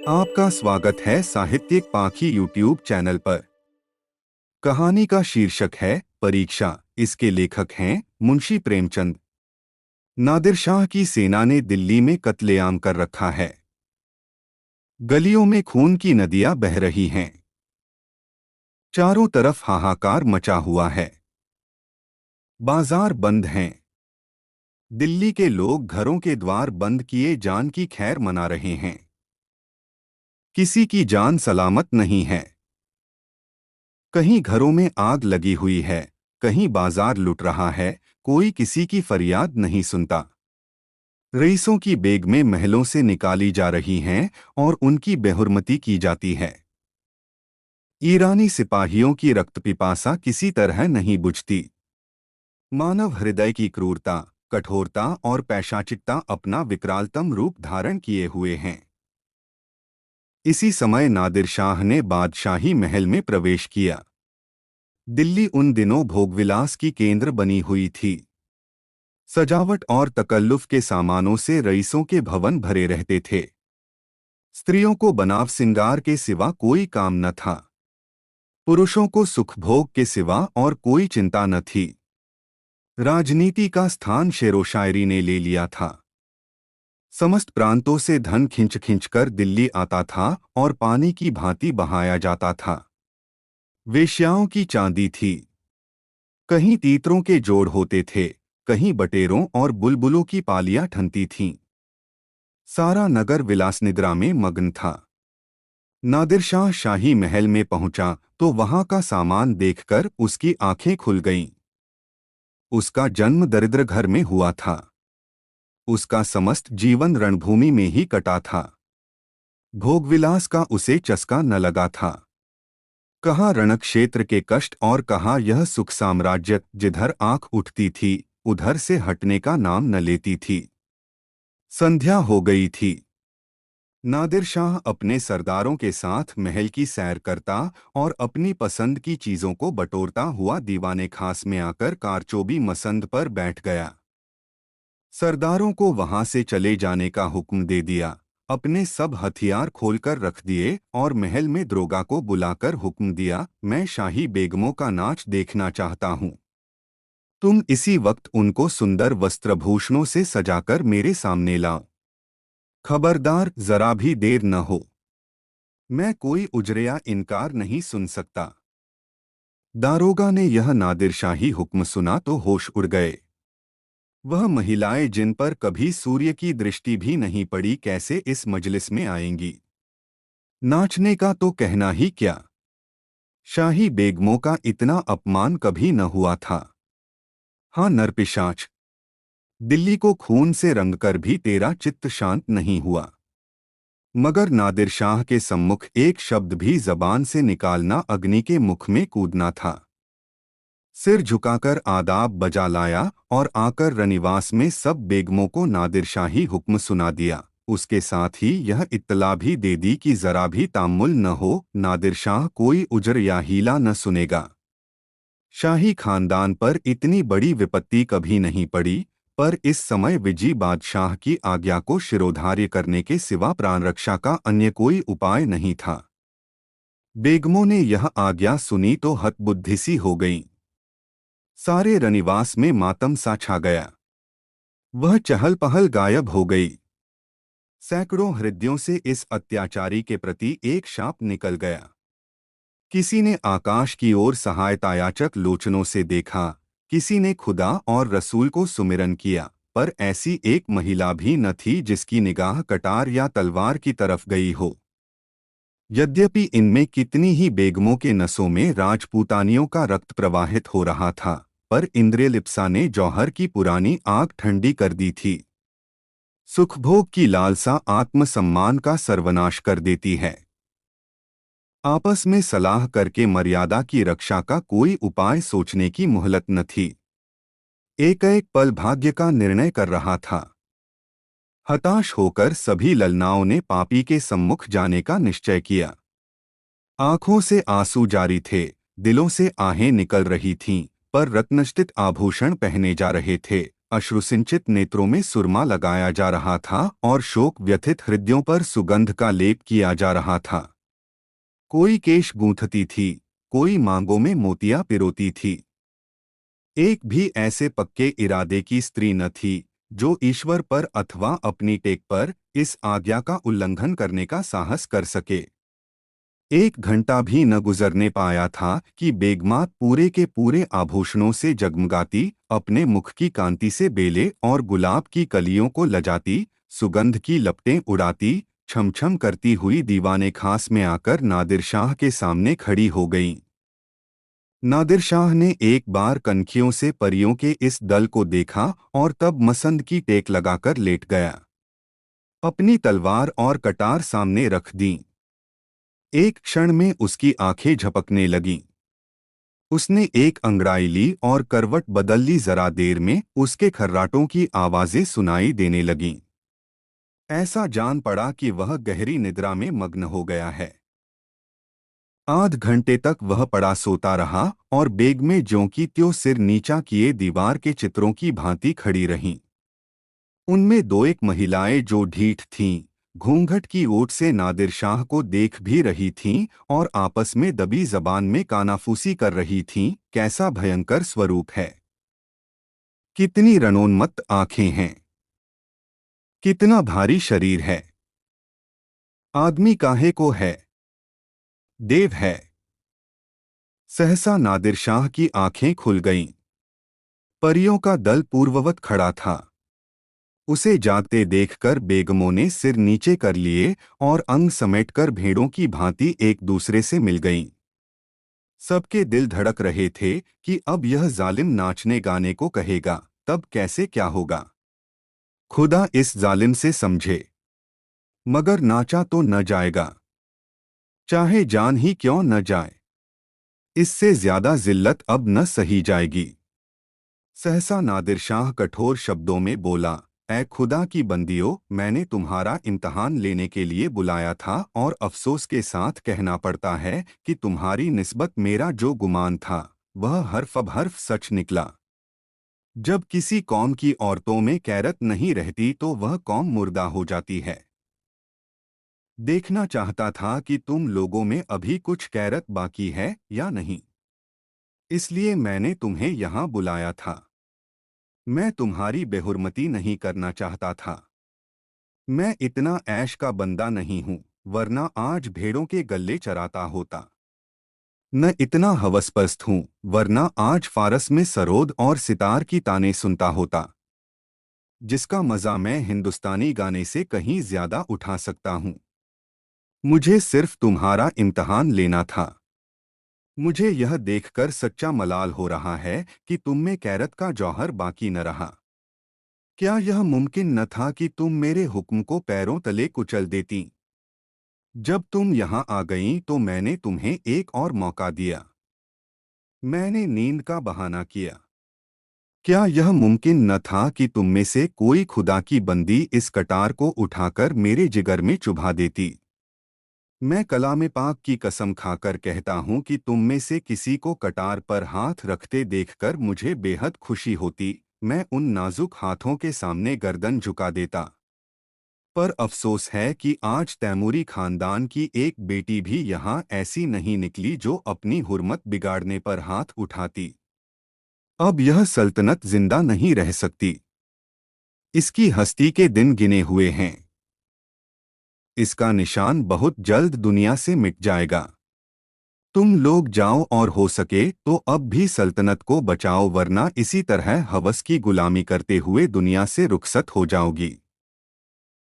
आपका स्वागत है साहित्यिक पाखी यूट्यूब चैनल पर। कहानी का शीर्षक है परीक्षा। इसके लेखक हैं मुंशी प्रेमचंद। नादिर शाह की सेना ने दिल्ली में कत्लेआम कर रखा है। गलियों में खून की नदियां बह रही हैं। चारों तरफ हाहाकार मचा हुआ है। बाजार बंद हैं। दिल्ली के लोग घरों के द्वार बंद किए जान की खैर मना रहे हैं। किसी की जान सलामत नहीं है। कहीं घरों में आग लगी हुई है, कहीं बाजार लुट रहा है, कोई किसी की फरियाद नहीं सुनता। रईसों की बेगमें महलों से निकाली जा रही हैं और उनकी बेहुरमती की जाती है। ईरानी सिपाहियों की रक्त पिपासा किसी तरह नहीं बुझती। मानव हृदय की क्रूरता, कठोरता और पैशाचिकता अपना विकरालतम रूप धारण किए हुए हैं। इसी समय नादिर शाह ने बादशाही महल में प्रवेश किया। दिल्ली उन दिनों भोगविलास की केंद्र बनी हुई थी। सजावट और तकल्लुफ के सामानों से रईसों के भवन भरे रहते थे। स्त्रियों को बनाव सिंगार के सिवा कोई काम न था। पुरुषों को सुख भोग के सिवा और कोई चिंता न थी। राजनीति का स्थान शेरो शायरी ने ले लिया था। समस्त प्रांतों से धन खिंच खिंच कर दिल्ली आता था और पानी की भांति बहाया जाता था। वेश्याओं की चांदी थी। कहीं तीतरों के जोड़ होते थे, कहीं बटेरों और बुलबुलों की पालियां ठनती थीं। सारा नगर विलास निद्रा में मग्न था। नादिर शाह शाही महल में पहुंचा तो वहां का सामान देखकर उसकी आंखें खुल गईं। उसका जन्म दरिद्र घर में हुआ था। उसका समस्त जीवन रणभूमि में ही कटा था। भोगविलास का उसे चस्का न लगा था। कहाँ रणक्षेत्र के कष्ट और कहाँ यह सुख साम्राज्य जिधर आंख उठती थी उधर से हटने का नाम न लेती थी। संध्या हो गई थी। नादिर शाह अपने सरदारों के साथ महल की सैर करता और अपनी पसंद की चीजों को बटोरता हुआ दीवाने खास में आकर कारचोबी मसंद पर बैठ गया। सरदारों को वहां से चले जाने का हुक्म दे दिया। अपने सब हथियार खोलकर रख दिए और महल में दरोगा को बुलाकर हुक्म दिया, मैं शाही बेगमों का नाच देखना चाहता हूं। तुम इसी वक्त उनको सुंदर वस्त्रभूषणों से सजाकर मेरे सामने लाओ। खबरदार, जरा भी देर न हो। मैं कोई उजरेया इनकार नहीं सुन सकता। दारोगा ने यह नादिरशाही हुक्म सुना तो होश उड़ गए। वह महिलाएं जिन पर कभी सूर्य की दृष्टि भी नहीं पड़ी कैसे इस मजलिस में आएंगी। नाचने का तो कहना ही क्या। शाही बेगमों का इतना अपमान कभी न हुआ था। हाँ नरपिशाच, दिल्ली को खून से रंगकर भी तेरा चित्त शांत नहीं हुआ। मगर नादिर शाह के सम्मुख एक शब्द भी जबान से निकालना अग्नि के मुख में कूदना था। सिर झुकाकर आदाब बजा लाया और आकर रनिवास में सब बेगमों को नादिर शाही हुक्म सुना दिया। उसके साथ ही यह इत्तला भी दे दी कि जरा भी तामुल न हो, नादिर शाह कोई उजर या हीला न सुनेगा। शाही खानदान पर इतनी बड़ी विपत्ति कभी नहीं पड़ी, पर इस समय विजी बादशाह की आज्ञा को शिरोधार्य करने के सिवा प्राण रक्षा का अन्य कोई उपाय नहीं था। बेगमों ने यह आज्ञा सुनी तो हतबुद्धि सी हो गईं। सारे रनिवास में मातम सा छा गया। वह चहल पहल गायब हो गई। सैकड़ों हृदयों से इस अत्याचारी के प्रति एक शाप निकल गया। किसी ने आकाश की ओर सहायतायाचक लोचनों से देखा, किसी ने खुदा और रसूल को सुमिरन किया, पर ऐसी एक महिला भी न थी जिसकी निगाह कटार या तलवार की तरफ गई हो। यद्यपि इनमें कितनी ही बेगमों के नसों में राजपूतानियों का रक्त प्रवाहित हो रहा था, पर इंद्रियलिप्सा ने जौहर की पुरानी आग ठंडी कर दी थी। सुखभोग की लालसा आत्मसम्मान का सर्वनाश कर देती है। आपस में सलाह करके मर्यादा की रक्षा का कोई उपाय सोचने की मोहलत न थी। एक एक पल भाग्य का निर्णय कर रहा था। हताश होकर सभी ललनाओं ने पापी के सम्मुख जाने का निश्चय किया। आंखों से आंसू जारी थे, दिलों से आहें निकल रही थीं, पर रत्नष्टित आभूषण पहने जा रहे थे, अश्रुसिंचित नेत्रों में सुरमा लगाया जा रहा था और शोक व्यथित हृदयों पर सुगंध का लेप किया जा रहा था। कोई केश गूंथती थी, कोई मांगों में मोतियां पिरोती थी। एक भी ऐसे पक्के इरादे की स्त्री न थी जो ईश्वर पर अथवा अपनी टेक पर इस आज्ञा का उल्लंघन करने का साहस कर सके। एक घंटा भी न गुजरने पाया था कि बेगमात पूरे के पूरे आभूषणों से जगमगाती, अपने मुख की कांति से बेले और गुलाब की कलियों को लजाती, सुगंध की लपटें उड़ाती, छमछम करती हुई दीवाने खास में आकर नादिर शाह के सामने खड़ी हो गईं। नादिर शाह ने एक बार कनखियों से परियों के इस दल को देखा और तब मसंद की टेक लगाकर लेट गया। अपनी तलवार और कटार सामने रख दी। एक क्षण में उसकी आंखें झपकने लगीं। उसने एक अंगड़ाई ली और करवट बदल ली। जरा देर में उसके खर्राटों की आवाजें सुनाई देने लगीं। ऐसा जान पड़ा कि वह गहरी निद्रा में मग्न हो गया है। आध घंटे तक वह पड़ा सोता रहा और बेग में ज्यों की त्यों सिर नीचा किए दीवार के चित्रों की भांति खड़ी रहीं। उनमें दो एक महिलाएं जो ढीठ थीं, घूंघट की ओट से नादिर शाह को देख भी रही थीं और आपस में दबी जबान में कानाफूसी कर रही थीं। कैसा भयंकर स्वरूप है, कितनी रणोन्मत्त आंखें हैं, कितना भारी शरीर है। आदमी काहे को है, देव है। सहसा नादिर शाह की आंखें खुल गईं। परियों का दल पूर्ववत खड़ा था। उसे जाते देखकर बेगमों ने सिर नीचे कर लिए और अंग समेटकर भेड़ों की भांति एक दूसरे से मिल गईं। सबके दिल धड़क रहे थे कि अब यह जालिम नाचने गाने को कहेगा, तब कैसे क्या होगा। खुदा इस जालिम से समझे। मगर नाचा तो न जाएगा, चाहे जान ही क्यों न जाए। इससे ज्यादा जिल्लत अब न सही जाएगी। सहसा नादिर शाह कठोर शब्दों में बोला, ऐ खुदा की बंदियों, मैंने तुम्हारा इम्तहान लेने के लिए बुलाया था और अफसोस के साथ कहना पड़ता है कि तुम्हारी निस्बत मेरा जो गुमान था वह हर्फ अब हर्फ सच निकला। जब किसी कौम की औरतों में कैरत नहीं रहती तो वह कौम मुर्दा हो जाती है। देखना चाहता था कि तुम लोगों में अभी कुछ कैरत बाकी है या नहीं, इसलिए मैंने तुम्हें यहाँ बुलाया था। मैं तुम्हारी बेहुरमती नहीं करना चाहता था। मैं इतना ऐश का बंदा नहीं हूं, वरना आज भेड़ों के गल्ले चराता होता। न इतना हवसपस्त हूं, वरना आज फारस में सरोद और सितार की ताने सुनता होता, जिसका मजा मैं हिंदुस्तानी गाने से कहीं ज्यादा उठा सकता हूं। मुझे सिर्फ तुम्हारा इम्तहान लेना था। मुझे यह देखकर सच्चा मलाल हो रहा है कि तुम में कैरत का जौहर बाकी न रहा। क्या यह मुमकिन न था कि तुम मेरे हुक्म को पैरों तले कुचल देती। जब तुम यहाँ आ गईं तो मैंने तुम्हें एक और मौका दिया। मैंने नींद का बहाना किया। क्या यह मुमकिन न था कि तुम में से कोई खुदा की बंदी इस कटार को उठाकर मेरे जिगर में चुभा देती। मैं कलाम पाक की कसम खाकर कहता हूँ कि तुम में से किसी को कटार पर हाथ रखते देखकर मुझे बेहद खुशी होती। मैं उन नाजुक हाथों के सामने गर्दन झुका देता। पर अफसोस है कि आज तैमूरी खानदान की एक बेटी भी यहाँ ऐसी नहीं निकली जो अपनी हुर्मत बिगाड़ने पर हाथ उठाती। अब यह सल्तनत जिंदा नहीं रह सकती। इसकी हस्ती के दिन गिने हुए हैं। इसका निशान बहुत जल्द दुनिया से मिट जाएगा। तुम लोग जाओ और हो सके तो अब भी सल्तनत को बचाओ, वरना इसी तरह हवस की गुलामी करते हुए दुनिया से रुखसत हो जाओगी।